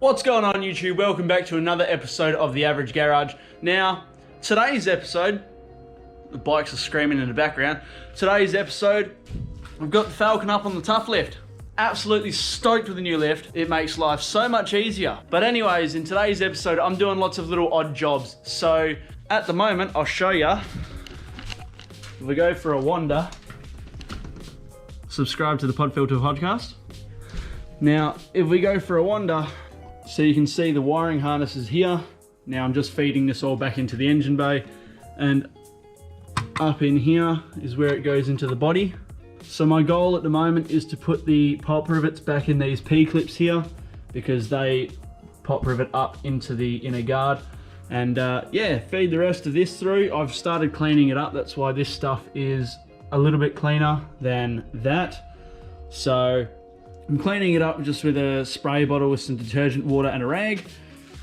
What's going on YouTube? Welcome back to another episode of The Average Garage. Now, today's episode, the bikes are screaming in the background. Today's episode, we've got the Falcon up on the tough lift. Absolutely stoked with the new lift. It makes life so much easier. But anyways, in today's episode, I'm doing lots of little odd jobs. So at the moment, I'll show you. If we go for a wander, subscribe to the Podfilter podcast. Now, if we go for a wander, so you can see the wiring harness is here. Now I'm just feeding this all back into the engine bay, and up in here is where it goes into the body. So my goal at the moment is to put the pop rivets back in these P-clips here, because they pop rivet up into the inner guard. And yeah, feed the rest of this through. I've started cleaning it up. That's why this stuff is a little bit cleaner than that. So I'm cleaning it up just with a spray bottle with some detergent, water and a rag.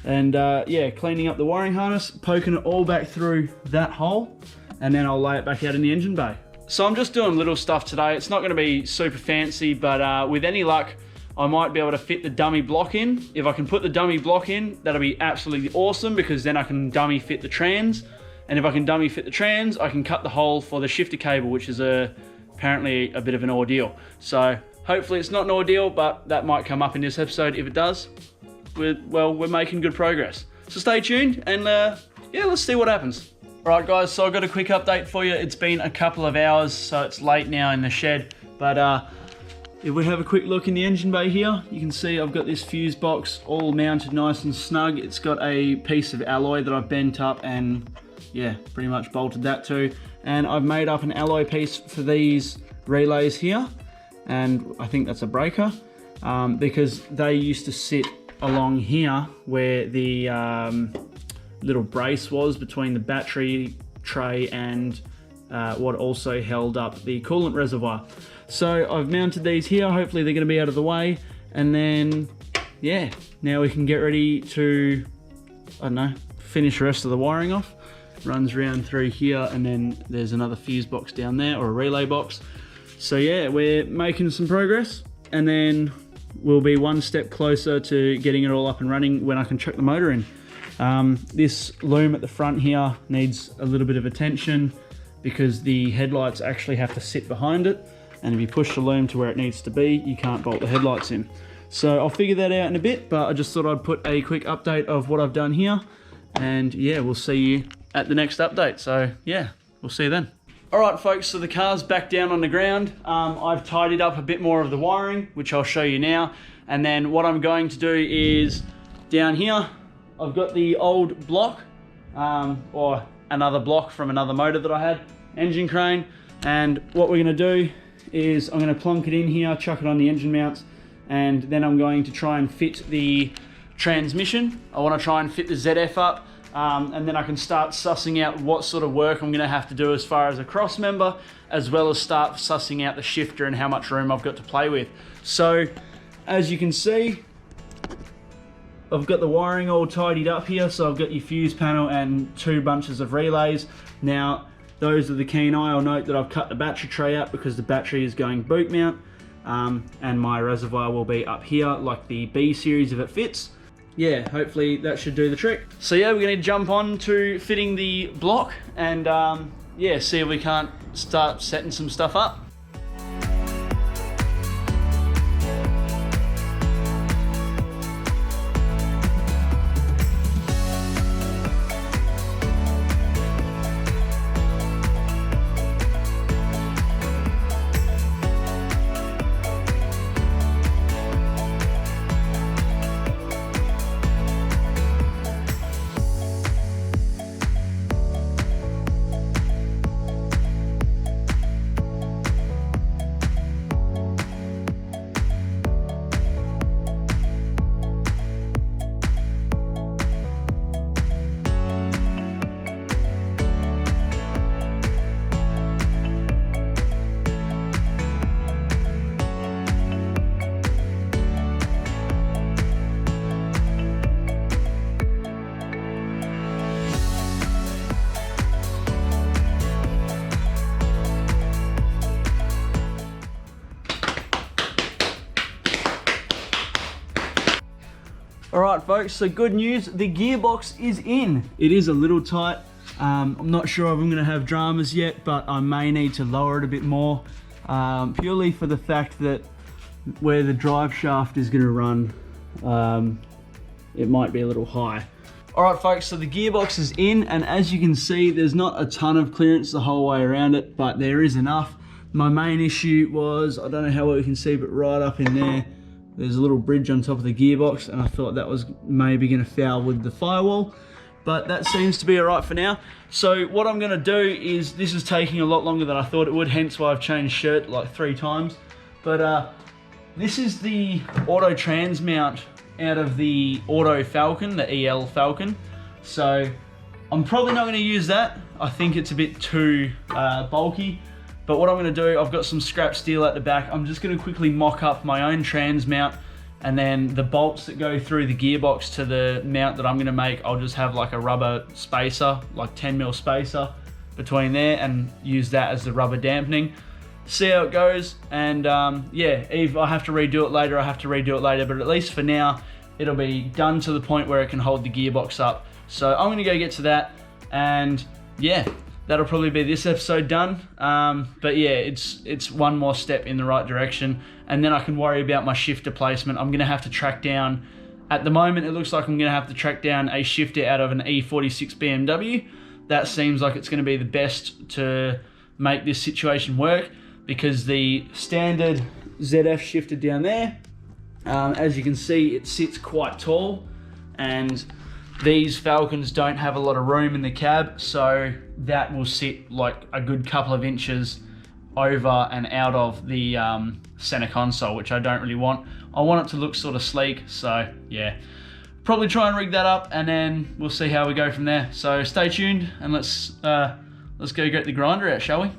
And yeah, cleaning up the wiring harness, poking it all back through that hole, and then I'll lay it back out in the engine bay. So I'm just doing little stuff today. It's not going to be super fancy, but with any luck, I might be able to fit the dummy block in. If I can put the dummy block in, that'll be absolutely awesome, because then I can dummy fit the trans. And if I can dummy fit the trans, I can cut the hole for the shifter cable, which is apparently a bit of an ordeal. So hopefully it's not an ordeal, but that might come up in this episode. If it does, we're making good progress. So stay tuned, and yeah, let's see what happens. All right, guys, so I've got a quick update for you. It's been a couple of hours, so it's late now in the shed. But if we have a quick look in the engine bay here, you can see I've got this fuse box all mounted nice and snug. It's got a piece of alloy that I've bent up and, yeah, pretty much bolted that to. And I've made up an alloy piece for these relays here. And I think that's a breaker, because they used to sit along here where the little brace was between the battery tray and what also held up the coolant reservoir. So I've mounted these here. Hopefully they're going to be out of the way, and then yeah, now we can get ready to, I don't know, finish the rest of the wiring off. Runs around through here, and then there's another fuse box down there, or a relay box. So yeah, we're making some progress, and then we'll be one step closer to getting it all up and running when I can chuck the motor in. This loom at the front here needs a little bit of attention, because the headlights actually have to sit behind it, and if you push the loom to where it needs to be, you can't bolt the headlights in. So I'll figure that out in a bit, but I just thought I'd put a quick update of what I've done here, and yeah, we'll see you at the next update. So yeah, we'll see you then. Alright folks, so the car's back down on the ground. I've tidied up a bit more of the wiring, which I'll show you now. And then what I'm going to do is, down here, I've got the old block, or another block from another motor that I had, engine crane. And what we're going to do is I'm going to plonk it in here, chuck it on the engine mounts, and then I'm going to try and fit the transmission. I want to try and fit the ZF up. And then I can start sussing out what sort of work I'm going to have to do as far as a cross member, as well as start sussing out the shifter and how much room I've got to play with. So as you can see, I've got the wiring all tidied up here. So I've got your fuse panel and 2 bunches of relays. Now those are the keen eye. I'll note that I've cut the battery tray out, because the battery is going boot mount, and my reservoir will be up here like the B series if it fits. Yeah, hopefully that should do the trick. So yeah, we're going to jump on to fitting the block, and yeah, see if we can't start setting some stuff up. Alright folks, so good news, the gearbox is in. It is a little tight. I'm not sure if I'm going to have dramas yet, but I may need to lower it a bit more. Purely for the fact that where the drive shaft is going to run, it might be a little high. Alright folks, so the gearbox is in, and as you can see, there's not a ton of clearance the whole way around it, but there is enough. My main issue was, I don't know how well you can see, but right up in there, there's a little bridge on top of the gearbox, and I thought that was maybe going to foul with the firewall, but that seems to be alright for now. So what I'm going to do is, this is taking a lot longer than I thought it would, hence why I've changed shirt like 3 times. But this is the auto trans mount out of the Auto Falcon, the EL Falcon. So I'm probably not going to use that. I think it's a bit too bulky. But what I'm going to do, I've got some scrap steel at the back. I'm just going to quickly mock up my own trans mount, and then the bolts that go through the gearbox to the mount that I'm going to make, I'll just have like a rubber spacer, like 10mm spacer between there, and use that as the rubber dampening. See how it goes, and yeah, if I have to redo it later, I have to redo it later, but at least for now, it'll be done to the point where it can hold the gearbox up. So I'm going to go get to that, and yeah, that'll probably be this episode done. But yeah, it's one more step in the right direction, and then I can worry about my shifter placement. I'm going to have to track down, at the moment it looks like I'm going to have to track down a shifter out of an E46 BMW. That seems like it's going to be the best to make this situation work, because the standard ZF shifter down there, as you can see, it sits quite tall, and these Falcons don't have a lot of room in the cab, so that will sit like a good couple of inches over and out of the center console, which I don't really want. I want it to look sort of sleek, so yeah. Probably try and rig that up, and then we'll see how we go from there. So stay tuned, and let's go get the grinder out, shall we?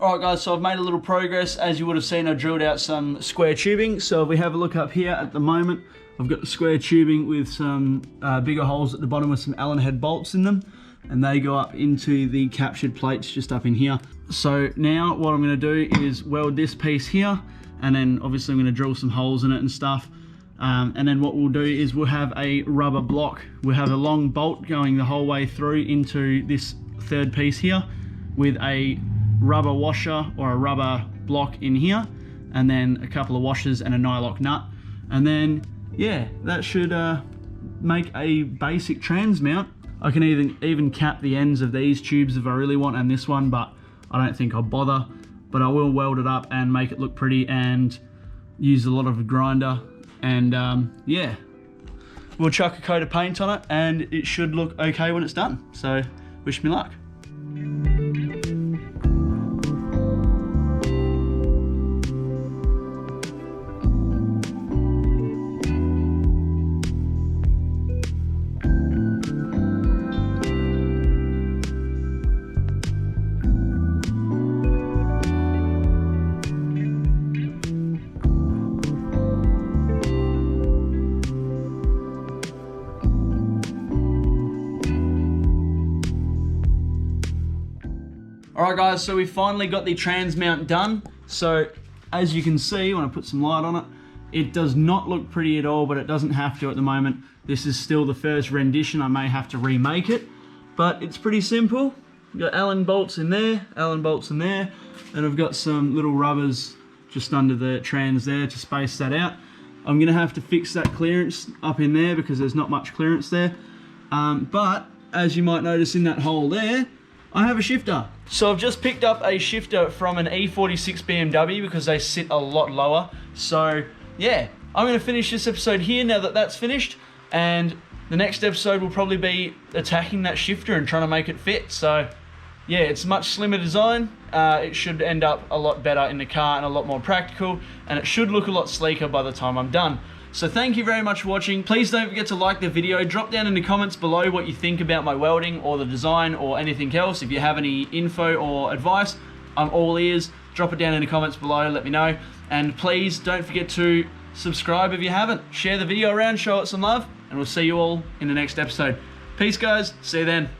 Alright guys, so I've made a little progress. As you would have seen, I drilled out some square tubing. So if we have a look up here at the moment, I've got the square tubing with some bigger holes at the bottom with some Allen head bolts in them, and they go up into the captured plates just up in here. So now what I'm going to do is weld this piece here, and then obviously I'm going to drill some holes in it and stuff. And then what we'll do is we'll have a rubber block. We'll have a long bolt going the whole way through into this third piece here with a rubber washer or a rubber block in here, and then a couple of washers and a nylock nut, and then yeah, that should make a basic trans mount. I can even cap the ends of these tubes if I really want, and this one, but I don't think I'll bother. But I will weld it up and make it look pretty and use a lot of a grinder, and yeah, we'll chuck a coat of paint on it and it should look okay when it's done. So wish me luck. Alright guys, so we finally got the trans mount done. So as you can see, when I put some light on it, it does not look pretty at all, but it doesn't have to at the moment. This is still the first rendition. I may have to remake it, but it's pretty simple. We've got Allen bolts in there, Allen bolts in there, and I've got some little rubbers just under the trans there to space that out. I'm gonna have to fix that clearance up in there because there's not much clearance there. But as you might notice in that hole there, I have a shifter. So I've just picked up a shifter from an E46 BMW because they sit a lot lower. So yeah, I'm gonna finish this episode here now that that's finished, and the next episode will probably be attacking that shifter and trying to make it fit. So yeah, it's much slimmer design. It should end up a lot better in the car and a lot more practical, and it should look a lot sleeker by the time I'm done. So thank you very much for watching. Please don't forget to like the video. Drop down in the comments below what you think about my welding or the design or anything else. If you have any info or advice, I'm all ears. Drop it down in the comments below, let me know. And please don't forget to subscribe if you haven't. Share the video around, show it some love, and we'll see you all in the next episode. Peace guys, see you then.